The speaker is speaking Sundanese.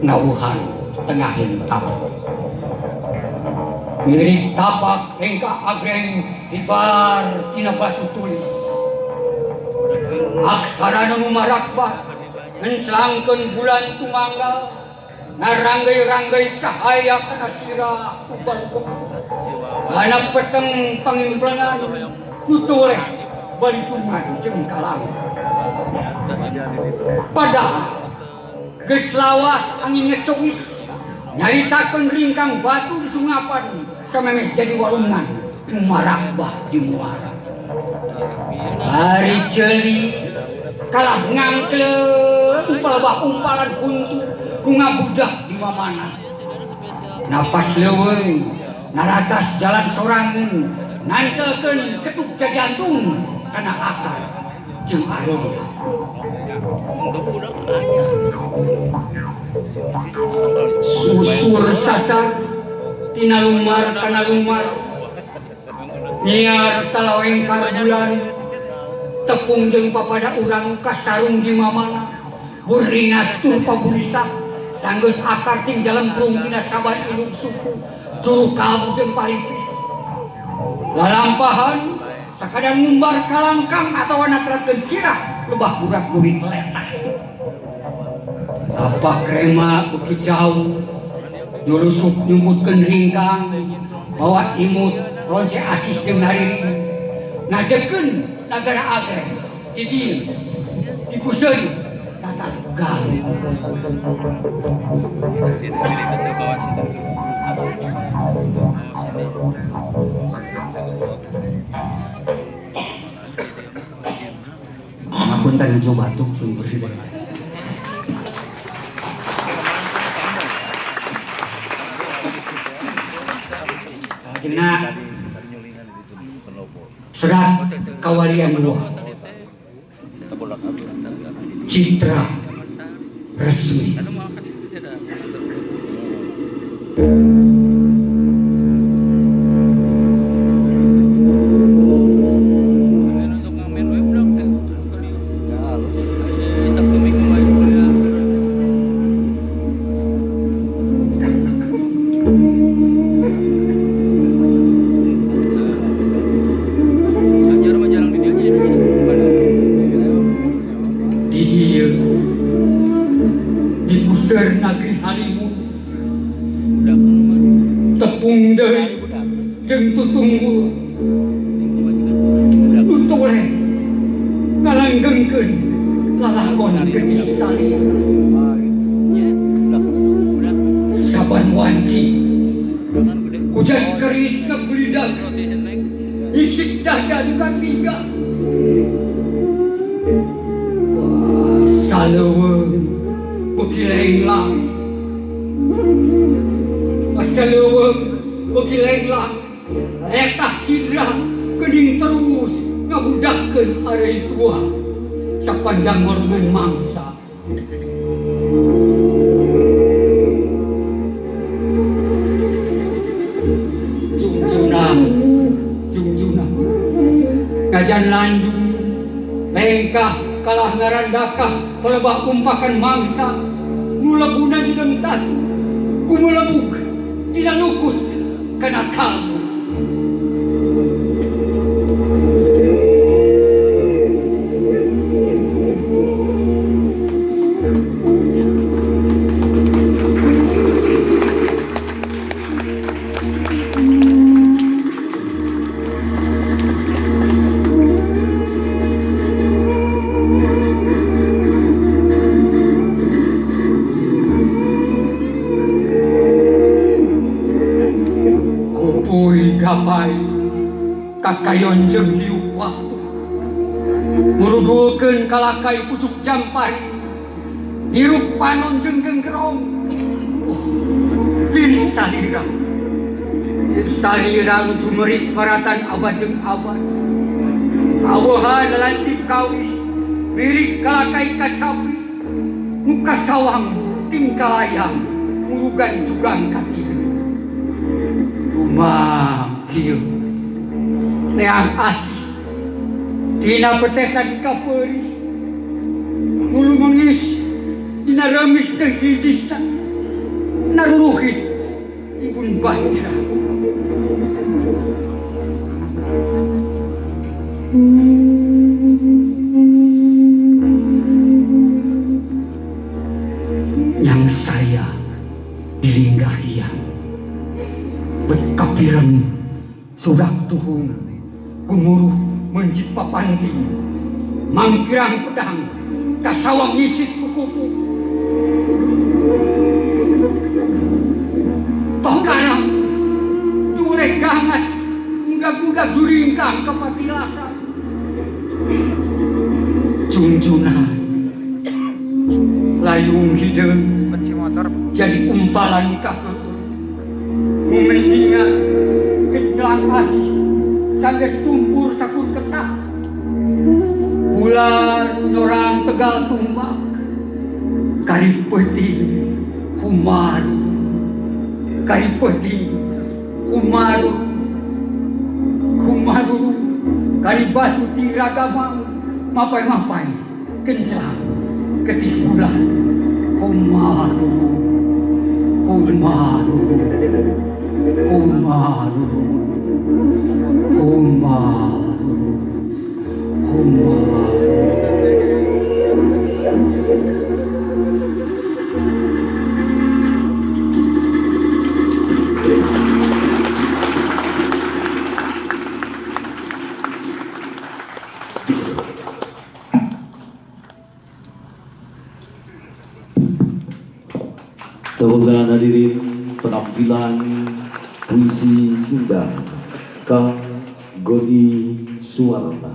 ngawuhan tengahin tapak. Miring tapak engka agreng hibar tina batu tulis. Aksara nu marakbah ngenclangkeun bulan tumanggal naranggai-ranggai cahaya kana sirah ubal-ubal. Anak peteng pangimplengan nutuleh balitungan jeung kalang. Padahal geus lawas angin ngecowis nyaritakeun ringkang batu di sungapan samemeh jadi walungan nu marakbah di muara. Hari ceuli kalah ngangkleun umpal-umpalan huntu nu ngabudah di mamana. Napas leuweung naratas jalan sorangeun nantelkeun ketuk jantung kana akal jeung areuna. Susur sasar tina lumar kana lumar nyiar talaweng karbulan tepung jeung papada urang kasarung di mamana beuringas tur paburisak sanggeus akar ting jalan prung tina saban induk suku juru kalbu jeung palipis lalampahan sakadang ngumbar kalangkang atawa natrakeun sirah lebah burak burik letah. Apa krema beuki jauh nyurusup nyumbutkeun ringkang bawa imut ronce asih jeung nariri ngadekeun nagara agreng di dieu di kuseun tata galuh. Ngapunten jo batuk sing bersih banget. Akhirnya serat kawalian dua citra resmi. Negeri Halimun tepung deui jeung tutunggul tutuleh ngalanggengkeun lalakon geni salira saban wanci hujan keris ngagelidag icik dada dukan tiga saleuweung beuki lenglang masaleuweung beuki lenglang etah cidra geuning terus ngabudakkeun arei tua sapanjang marungan mangsa. Jungjunah ngajan lanjung lengkah kalah ngarandakah pelebah umpakan mangsa mulebuna di dengtan kumelebuk tidak lukut kena kalbu. Gapai kakayon jeung hiup waktu ngurugulkeun kalakai pucuk jampari hirup panon jeung genggerong pilih salira nu jumerik maratan abad jeung abad awehan lancip kawi mirik kalakai kacapi muka sawang tingkalayang ngurugan jugang kaki rumah kieu neang asih dina petekan kapeuri mulu mengis dina remis teh hidisna naruruhit ibun batra. Yang saya dilinggahian betkapiran surak tuhung gumuruh menjit papanting mangkirang pedang kasawang ngisit kukupu pangkarang turek gangas enggak juringkang kepatilasan junjunan layung hidung jadi umpalan kakek memendingan kencang asih sangges tumpur sakun ketak bulan orang tegal tumbak kari peting humaru kari peting humaru kari batu tiragamang mapai kencang ketih bulan humaru Teman hadirin, penampilan puisi Sunda Kang Godi Suwarta.